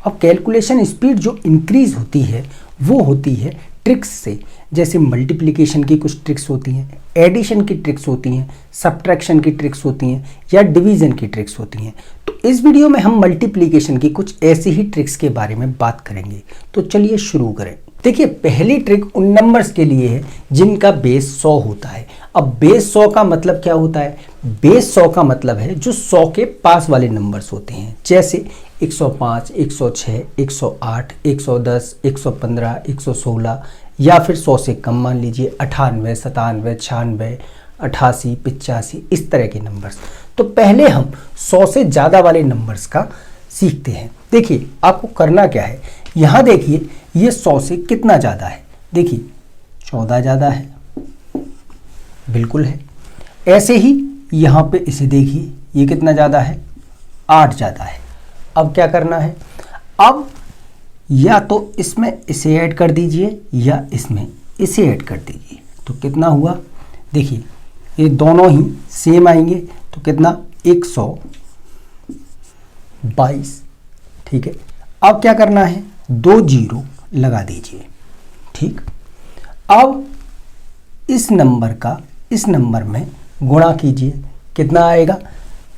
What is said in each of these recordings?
अब calculation speed जो increase होती है वो होती है ट्रिक्स से, जैसे मल्टीप्लिकेशन की कुछ ट्रिक्स होती हैं, एडिशन की ट्रिक्स होती हैं, सब्ट्रैक्शन की ट्रिक्स होती हैं या डिवीज़न की ट्रिक्स होती हैं। तो इस वीडियो में हम मल्टीप्लिकेशन की कुछ ऐसी ही ट्रिक्स के बारे में बात करेंगे। तो चलिए शुरू करें। देखिए, पहली ट्रिक उन नंबर्स के लिए है जिनका बेस 100 होता है। अब बेस 100 का मतलब क्या होता है? बेस 100 का मतलब है जो 100 के पास वाले नंबर्स होते हैं, जैसे 105, 106, 108, 110, 115, 116 या फिर 100 से कम मान लीजिए 98, 97, 96, 88, 85, इस तरह के नंबर्स। तो पहले हम 100 से ज़्यादा वाले नंबर्स का सीखते हैं। देखिए, आपको करना क्या है, यहाँ देखिए ये 100 से कितना ज़्यादा है। देखिए 14 ज़्यादा है, बिल्कुल है। ऐसे ही यहाँ पे इसे देखिए, ये कितना ज़्यादा है, 8 ज़्यादा है। अब क्या करना है, अब या तो इसमें इसे ऐड कर दीजिए या इसमें इसे ऐड कर दीजिए। तो कितना हुआ, देखिए ये दोनों ही सेम आएंगे। तो कितना, 122। ठीक है, अब क्या करना है, 2 जीरो लगा दीजिए। ठीक, अब इस नंबर का इस नंबर में गुणा कीजिए, कितना आएगा,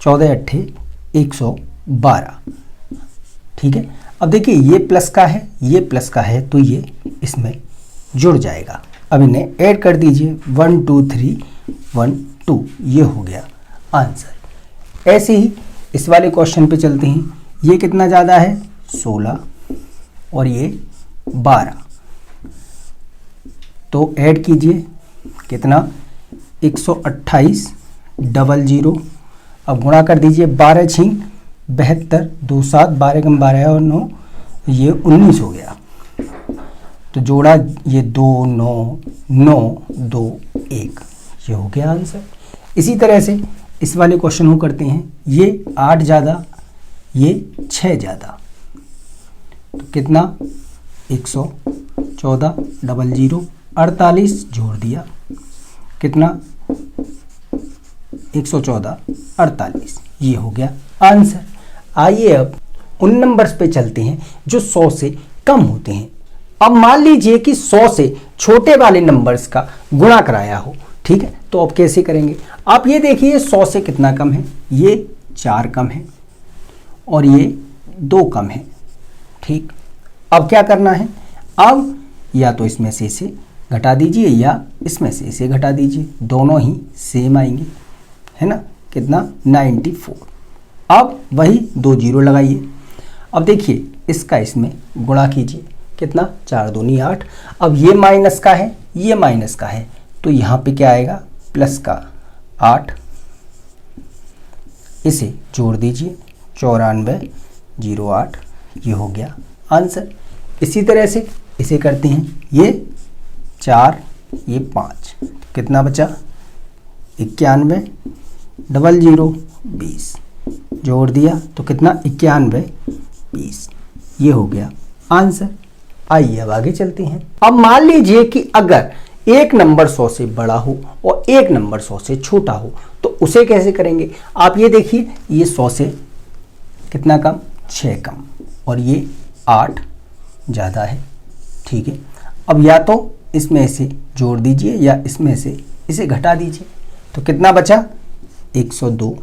14 अट्ठे 112। ठीक है, अब देखिए ये प्लस का है, ये प्लस का है, तो ये इसमें जुड़ जाएगा। अब इन्हें ऐड कर दीजिए, 1 2 3 1 2, ये हो गया आंसर। ऐसे ही इस वाले क्वेश्चन पे चलते हैं। ये कितना ज़्यादा है, 16 और ये 12। तो ऐड कीजिए, कितना, 128 00। अब गुणा कर दीजिए, 12 छिंग 72, 2 7, 12 कम 12 और 9, ये 19 हो गया। तो जोड़ा ये 2 9 9 2 1, ये हो गया आंसर। इसी तरह से इस वाले क्वेश्चन को करते हैं। ये 8 ज़्यादा, ये 6 ज़्यादा, तो कितना, 114 00 48 जोड़ दिया, कितना, 114 48, ये हो गया आंसर। आइए अब उन नंबर्स पे चलते हैं जो 100 से कम होते हैं। अब मान लीजिए कि 100 से छोटे वाले नंबर्स का गुणा कराया हो। ठीक है, तो अब कैसे करेंगे, आप ये देखिए 100 से कितना कम है, ये 4 कम है और ये 2 कम है। ठीक, अब क्या करना है, अब या तो इसमें से इसे घटा दीजिए या इसमें से इसे घटा दीजिए, दोनों ही सेम आएंगे, है ना। कितना, 94। अब वही 2 जीरो लगाइए। अब देखिए इसका इसमें गुणा कीजिए, कितना, 4 दूनी 8। अब ये माइनस का है, ये माइनस का है, तो यहाँ पे क्या आएगा, प्लस का 8। इसे जोड़ दीजिए, 94 08, ये हो गया आंसर। इसी तरह से इसे करते हैं, ये 4 ये 5, कितना बचा, 91 00 20, जोड़ दिया तो कितना, 91 20, ये हो गया आंसर। आइए अब आगे चलते हैं। अब मान लीजिए कि अगर एक नंबर 100 से बड़ा हो और एक नंबर 100 से छोटा हो, तो उसे कैसे करेंगे। आप ये देखिए, ये 100 से कितना कम, 6 कम, और ये 8 ज़्यादा है। ठीक है, अब या तो इसमें से जोड़ दीजिए या इसमें से इसे घटा दीजिए, तो कितना बचा, 102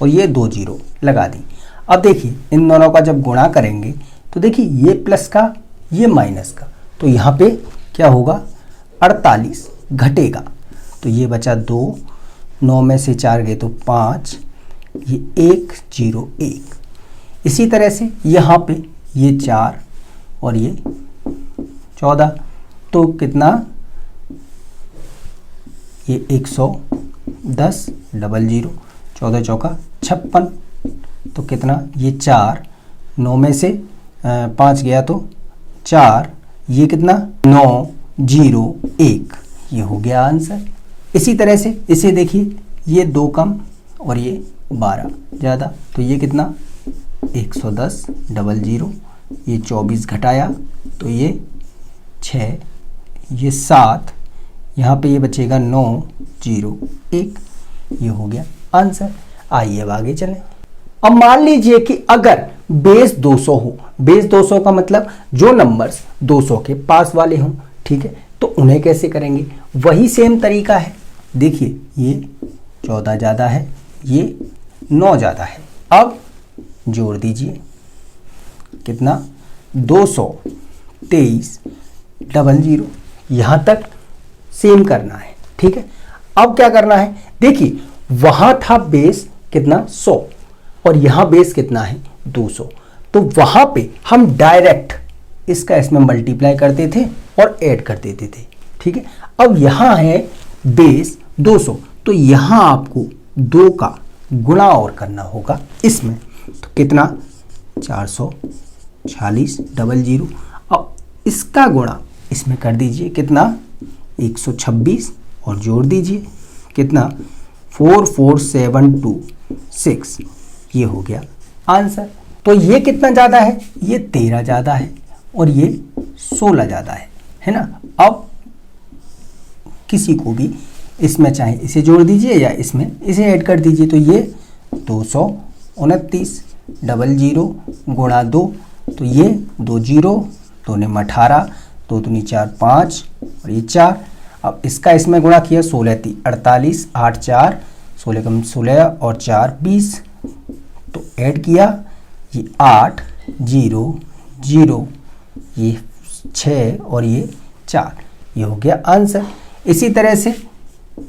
और ये 2 जीरो लगा दी। अब देखिए इन दोनों का जब गुणा करेंगे तो देखिए ये प्लस का, ये माइनस का, तो यहाँ पे क्या होगा, 48 घटेगा, तो ये बचा 2, 9 में से 4 गए तो 5, ये 101। इसी तरह से यहाँ पे ये 4 और ये 14, तो कितना, ये 110 00, 14 चौका 56, तो कितना, ये 4, 9 में से 5 गया तो 4, ये कितना, 901, ये हो गया आंसर। इसी तरह से इसे देखिए, ये 2 कम और ये 12 ज़्यादा, तो ये कितना, 110 00, ये 24 घटाया तो ये 6, ये 7, यहाँ पे ये बचेगा 901, ये हो गया आंसर। आइए अब आगे चलें। अब मान लीजिए कि अगर बेस 200 हो। बेस 200 का मतलब जो नंबर्स 200 के पास वाले हों, ठीक है। तो उन्हें कैसे करेंगे, वही सेम तरीका है। देखिए ये 14 ज़्यादा है, ये 9 ज़्यादा है। अब जोड़ दीजिए कितना, 223 00, यहाँ तक सेम करना है, ठीक है। अब क्या करना है, देखिए वहां था बेस कितना 100 और यहां बेस कितना है 200, तो वहां पे हम डायरेक्ट इसका इसमें मल्टीप्लाई करते थे और ऐड कर देते थे, ठीक है। अब यहां है बेस 200, तो यहां आपको 2 का गुणा और करना होगा इसमें, तो कितना 446 00। अब इसका गुणा इसमें कर दीजिए कितना 126 और जोड़ दीजिए कितना 44726, ये हो गया आंसर। तो ये कितना ज़्यादा है, ये 13 ज़्यादा है और ये 16 ज़्यादा है ना। अब किसी को भी इसमें चाहे इसे जोड़ दीजिए या इसमें इसे ऐड कर दीजिए, तो ये 229 00 गुणा 2, तो ये 2 0, 2 ने 18, 2 दूनी 4 5 और ये 4। अब इसका इसमें गुणा किया 16 3 48, 8 4 16 कम 16 और 4 20, तो ऐड किया ये 8 0 0, ये 6 और ये 4, ये हो गया आंसर। इसी तरह से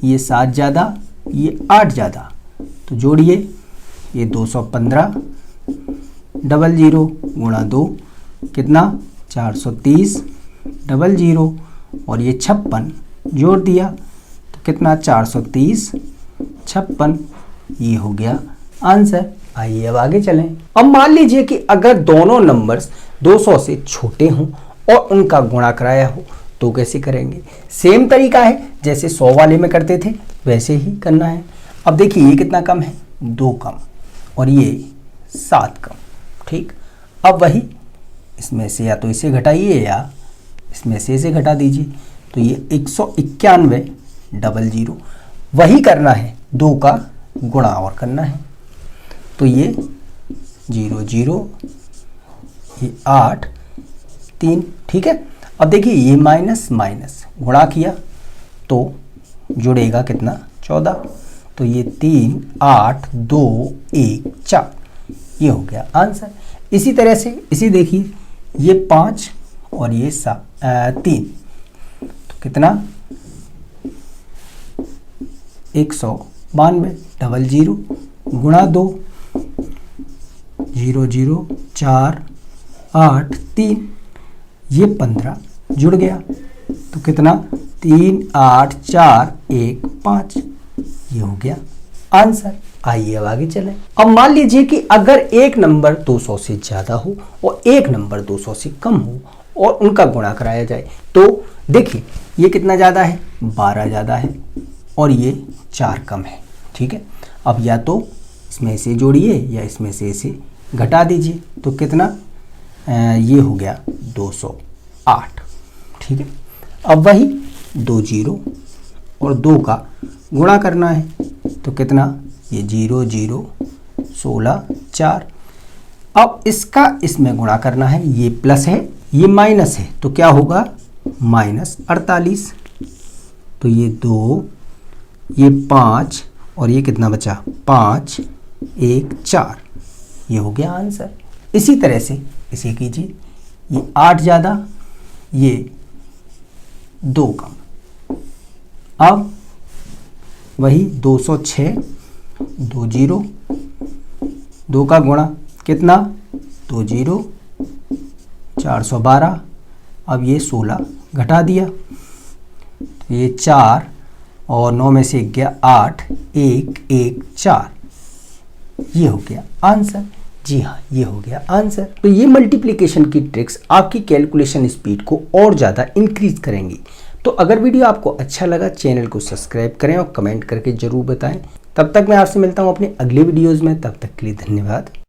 ये 7 ज़्यादा, ये 8 ज़्यादा, तो जोड़िए ये 215 00 गुणा 2 कितना 430 00 और ये 56 जोड़ दिया तो कितना 430 56, ये हो गया आंसर। आइए अब आगे चलें। अब मान लीजिए कि अगर दोनों नंबर्स 200 से छोटे हों और उनका गुणा कराया हो, तो कैसे करेंगे। सेम तरीका है जैसे 100 वाले में करते थे, वैसे ही करना है। अब देखिए ये कितना कम है 2 कम और ये 7 कम, ठीक। अब वही इसमें से या तो इसे घटाइए या इसमें से इसे घटा दीजिए, तो ये 191 00, वही करना है 2 का गुणा और करना है, तो ये 0 0, ये 8 3, ठीक है। अब देखिए ये माइनस माइनस गुणा किया तो जुड़ेगा कितना 14, तो ये 3 8 2 1 4, ये हो गया आंसर। इसी तरह से इसी देखिए ये 5 और ये 3, तो कितना 192 00 गुणा 2 0 0 4 8 3, ये 15 जुड़ गया तो कितना 3 8 4 1 5, ये हो गया आंसर। आइए अब आगे चलें। अब मान लीजिए कि अगर एक नंबर 200 से ज़्यादा हो और एक नंबर 200 से कम हो और उनका गुणा कराया जाए, तो देखिए ये कितना ज़्यादा है 12 ज़्यादा है और ये 4 कम है, ठीक है। अब या तो इसमें से जोड़िए या इसमें से इसे घटा दीजिए, तो कितना ये हो गया 208, ठीक है। अब वही 2 0 और 2 का गुणा करना है, तो कितना ये 0 0 16 4। अब इसका इसमें गुणा करना है, ये प्लस है ये माइनस है, तो क्या होगा -48, तो ये 2 ये 5 और ये कितना बचा 5 1 4, ये हो गया आंसर। इसी तरह से इसे कीजिए, ये 8 ज़्यादा ये 2 कम। अब वही 206 2 0, 2 का गुणा कितना 2 0 412, अब ये 16 घटा दिया, ये 4 और 9 में से गया 8 1 1 4, ये हो गया आंसर। जी हाँ, ये हो गया आंसर। तो ये मल्टीप्लिकेशन की ट्रिक्स आपकी कैलकुलेशन स्पीड को और ज़्यादा इंक्रीज करेंगी। तो अगर वीडियो आपको अच्छा लगा, चैनल को सब्सक्राइब करें और कमेंट करके ज़रूर बताएं। तब तक मैं आपसे मिलता हूँ अपने अगले वीडियोज़ में, तब तक के लिए धन्यवाद।